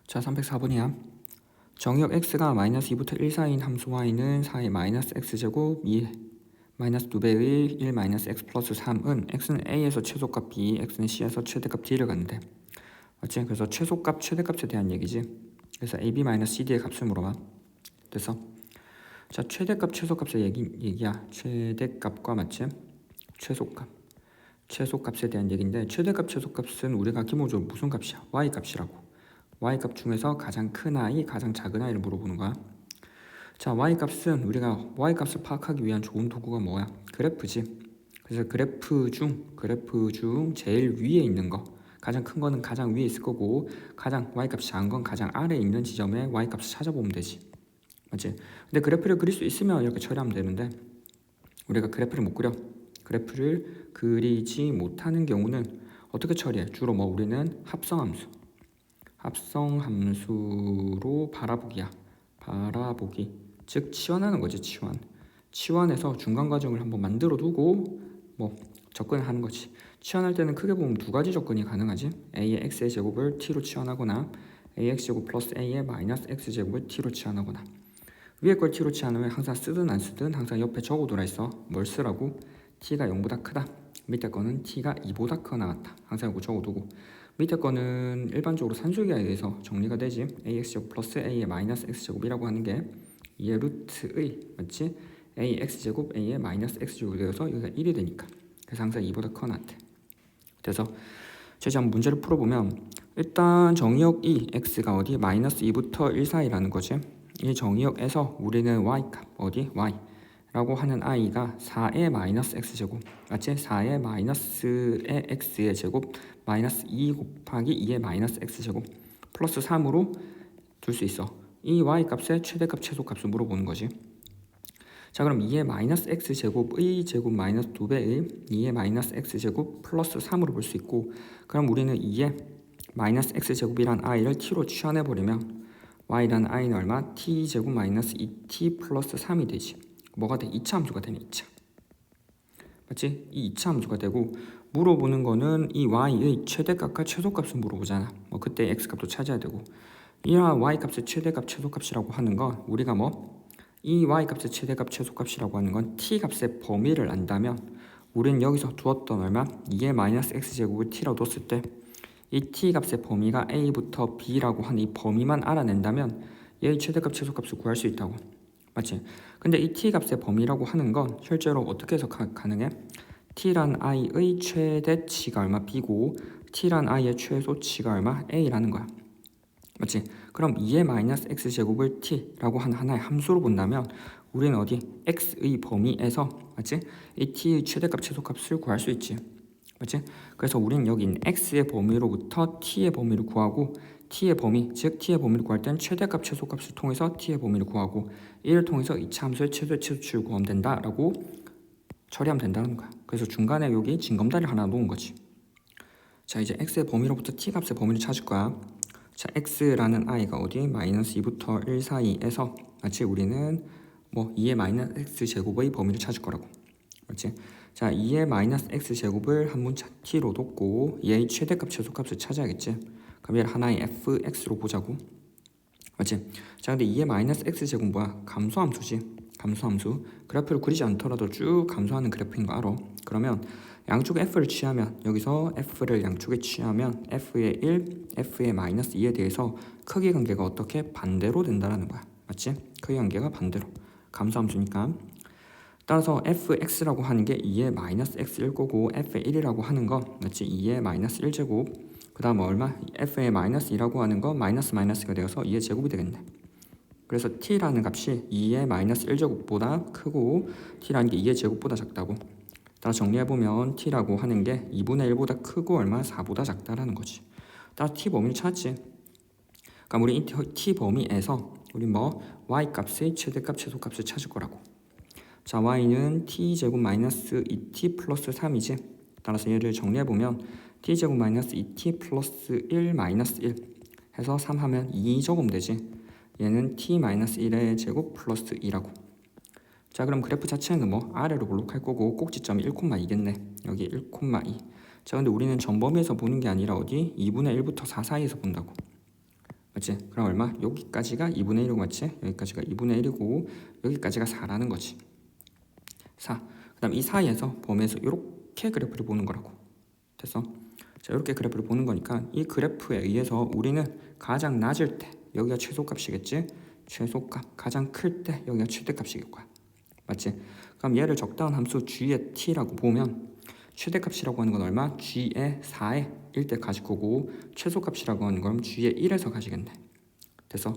자, 304번이야. 정의역 x가 마이너스 2부터 1 사이인 함수 y는 4의 마이너스 x제곱 2 마이너스 2배의 1 마이너스 x 플러스 3은 x는 a에서 최소값 b, x는 c에서 최대값 d를 갖는데, 맞지? 그래서 최소값, 최대값에 대한 얘기지. 그래서 a, b 마이너스 c, d의 값을 물어봐. 됐어? 자, 최대값, 최소값의 얘기야. 최대값과 맞지? 최소값. 최소값에 대한 얘기인데, 최대값, 최소값은 우리가 기본적으로 무슨 값이야? y 값이라고. y값 중에서 가장 큰 아이, 가장 작은 아이를 물어보는 거야. 자, y값은 우리가 y값을 파악하기 위한 좋은 도구가 뭐야? 그래프지. 그래서 그래프 중 제일 위에 있는 거, 가장 큰 거는 가장 위에 있을 거고, 가장 y값이 작은 건 가장 아래에 있는 지점에 y값을 찾아보면 되지. 맞지? 근데 그래프를 그릴 수 있으면 이렇게 처리하면 되는데, 우리가 그래프를 못 그려. 그래프를 그리지 못하는 경우는 어떻게 처리해? 주로 우리는 합성함수로 바라보기야. 바라보기. 즉 치환하는 거지. 치환해서 중간 과정을 한번 만들어 두고 접근을 하는 거지. 치환할 때는 크게 보면 두 가지 접근이 가능하지. a의 x의 제곱을 t로 치환하거나 ax 제곱 플러스 a의 마이너스 x 제곱을 t로 치환하거나. 위에 걸 t로 치환하면 항상 쓰든 안 쓰든 항상 옆에 적어두라 있어. 뭘 쓰라고? t가 0보다 크다. 밑에 거는 t가 2보다 크거나 같다. 항상 이거 적어두고. 밑에 거는 일반적으로 산술기에 의해서 정리가 되지. ax제곱 플러스 a의 마이너스 x제곱이라고 하는 게 2의 루트의, 맞지? ax제곱 a의 마이너스 x제곱이 되어서 여기가 1이 되니까. 그래서 항상 2보다 크거나 같아. 그래서 제가 한번 문제를 풀어보면, 일단 정의역 이 x가 어디? 마이너스 2부터 1 사이라는 거지. 이 정의역에서 우리는 y값 어디? y 라고 하는 i가 4의 마이너스 x제곱, 맞지? 4의 마이너스의 x의 제곱 마이너스 2 곱하기 2의 마이너스 x제곱 플러스 3으로 둘 수 있어. 이 y값의 최대값, 최소값을 물어보는 거지. 자, 그럼 2의 마이너스 x제곱의 제곱 마이너스 2배의 2의 마이너스 x제곱 플러스 3으로 볼 수 있고, 그럼 우리는 2의 마이너스 x제곱이란 i를 t로 치환해버리면 y라는 i는 얼마? t제곱 마이너스 2t 플러스 3이 되지. 뭐가 돼? 2차 함수가 되네. 2차. 맞지? 이 2차 함수가 되고, 물어보는 거는 이 y의 최대값과 최소값을 물어보잖아. 그때 x값도 찾아야 되고, 이 y값의 최대값, 최소값이라고 하는 건 우리가 이 y값의 최대값, 최소값이라고 하는 건 t값의 범위를 안다면, 우리는 여기서 두었던 얼마? 2의 마이너스 x제곱을 t라고 뒀을 때 이 t값의 범위가 a부터 b라고 하는 이 범위만 알아낸다면 얘의 최대값, 최소값을 구할 수 있다고. 맞지? 근데 이 t값의 범위라고 하는 건 실제로 어떻게 해서 가능해? t란 i의 최대치가 얼마? b고 t란 i의 최소치가 얼마? a라는 거야. 맞지? 그럼 2의 마이너스 x제곱을 t라고 하는 하나의 함수로 본다면 우리는 어디? x의 범위에서, 맞지? 이 t의 최대값, 최소값을 구할 수 있지. 맞지? 그래서 우리는 여기 있는 x의 범위로부터 t의 범위를 구하고, t의 범위, 즉 t의 범위를 구할 땐 최대값, 최소값을 통해서 t의 범위를 구하고, 이를 통해서 2차 함수의 최소, 최소치를 구하면 된다라고 처리하면 된다는 거야. 그래서 중간에 여기 징검다리를 하나 놓은 거지. 자, 이제 x의 범위로부터 t값의 범위를 찾을 거야. 자, x라는 i가 어디? 마이너스 2부터 1 사이에서, 맞지? 우리는 2의 마이너스 x제곱의 범위를 찾을 거라고. 맞지? 자, 2의 마이너스 x제곱을 한 문자 t로 뒀고 얘의 최대값, 최소값을 찾아야겠지. 그럼 얘를 하나의 fx로 보자고. 맞지? 자, 근데 2의 마이너스 x제곱 뭐야? 감소함수지. 감소함수. 그래프를 그리지 않더라도 쭉 감소하는 그래프인 거 알아. 그러면 양쪽에 f를 취하면, 여기서 f를 양쪽에 취하면 f의 1, f의 마이너스 2에 대해서 크기 관계가 어떻게? 반대로 된다는 거야. 맞지? 크기 관계가 반대로. 감소함수니까. 따라서 fx라고 하는 게 2의 마이너스 x일 거고, f의 1이라고 하는 거, 맞지? 2의 마이너스 1제곱, 그 다음 얼마? f의 마이너스 2라고 하는 거 마이너스 마이너스가 되어서 2의 제곱이 되겠네. 그래서 t라는 값이 2의 마이너스 1제곱보다 크고 t라는 게 2의 제곱보다 작다고. 따라 정리해보면 t라고 하는 게 2분의 1보다 크고 얼마? 4보다 작다라는 거지. 따라 t 범위를 찾지. 그러니까 우리 이 t 범위에서 우리 y 값의 최대값, 최소값을 찾을 거라고. 자, y는 t제곱 마이너스 2t 플러스 3이지. 따라서 얘를 정리해보면 t제곱 마이너스 2t 플러스 1 마이너스 1 해서 3 하면 2 적으면 되지. 얘는 t 마이너스 1의 제곱 플러스 2라고. 자, 그럼 그래프 자체는 아래로 볼록할 거고 꼭지점이 1,2겠네. 여기 1,2. 자, 근데 우리는 전범위에서 보는 게 아니라 어디? 2분의 1부터 4 사이에서 본다고. 맞지? 그럼 얼마? 여기까지가 2분의 1이고 맞지? 여기까지가 2분의 1이고 여기까지가 4라는 거지. 4. 그 다음 이 사이에서 범위에서 이렇게 그래프를 보는 거라고. 됐어? 자, 이렇게 그래프를 보는 거니까 이 그래프에 의해서 우리는 가장 낮을 때 여기가 최소값이겠지? 최소값. 가장 클 때 여기가 최대값이길 거야. 맞지? 그럼 얘를 적당한 함수 g의 t라고 보면 최대값이라고 하는 건 얼마? g의 4의 1대 가질 거고 최소값이라고 하는 건 g의 1에서 가지겠네. 됐어?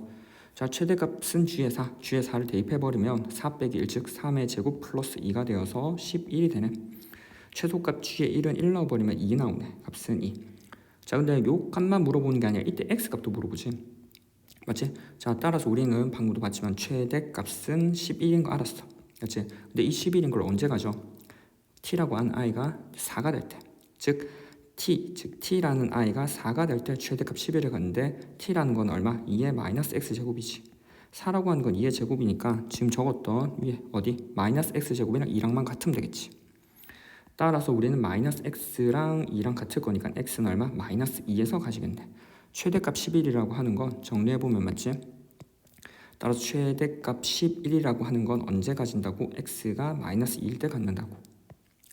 자, 최대값은 g의 4, g의 4를 대입해버리면 4 빼기 1, 즉 3의 제곱 플러스 2가 되어서 11이 되네. 최소값 g의 1은 1 넣어버리면 2 나오네. 값은 2. 자, 근데 요 값만 물어보는 게 아니라 이때 x값도 물어보지. 맞지? 자, 따라서 우리는 방금도 봤지만 최대값은 11인 거 알았어. 맞지? 근데 이 11인 걸 언제 가져? t라고 하는 i가 4가 될 때. 즉 t라는 i가 4가 될 때 최대값 11을 갔는데 t라는 건 얼마? 2의 마이너스 x제곱이지. 4라고 하는 건 2의 제곱이니까 지금 적었던 위에 어디? 마이너스 x제곱이랑 2랑만 같으면 되겠지. 따라서 우리는 마이너스 x랑 2랑 같을 거니까 x는 얼마? 마이너스 2에서 가지겠네. 최대값 11이라고 하는 건 정리해보면 맞지? 따라서 최대값 11이라고 하는 건 언제 가진다고? x가 마이너스 2일 때 갖는다고.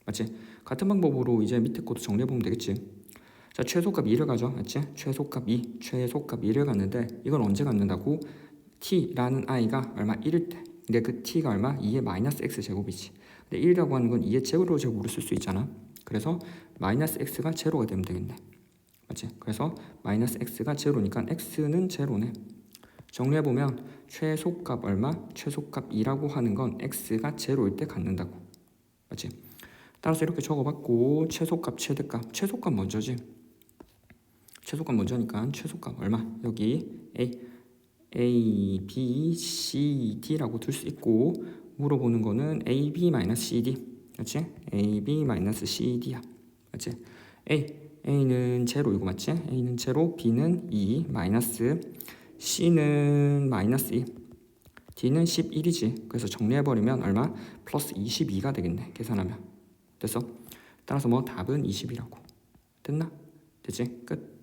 맞지? 같은 방법으로 이제 밑에 것도 정리해보면 되겠지. 자, 최소값 2를 가져. 맞지? 최소값 2를 갖는데 이건 언제 갖는다고? t라는 i가 얼마? 1일 때. 근데 그 t가 얼마? 2의 마이너스 x 제곱이지. 근데 1이라고 하는 건 2의 제곱으로 쓸 수 있잖아. 그래서 마이너스 x가 제로가 되면 되겠네. 맞지? 그래서 마이너스 x가 제로니까 x는 제로네. 정리해보면 최소값 얼마? 최소값 2라고 하는 건 x가 제로일 때 갖는다고. 맞지? 따라서 이렇게 적어봤고 최소값, 최대값. 최소값 먼저지. 최소값 먼저니까 최소값 얼마? 여기 A, B, C, D라고 둘 수 있고 물어보는 거는 A, B, CD. 맞지? A, B, CD야. 맞지? A는 제로이고 맞지? A는 제로, B는 2, 마이너스 C는 마이너스 2, D는 11이지. 그래서 정리해버리면 얼마? 플러스 22가 되겠네. 계산하면. 됐어? 따라서 뭐 답은 20이라고. 됐나? 됐지? 끝.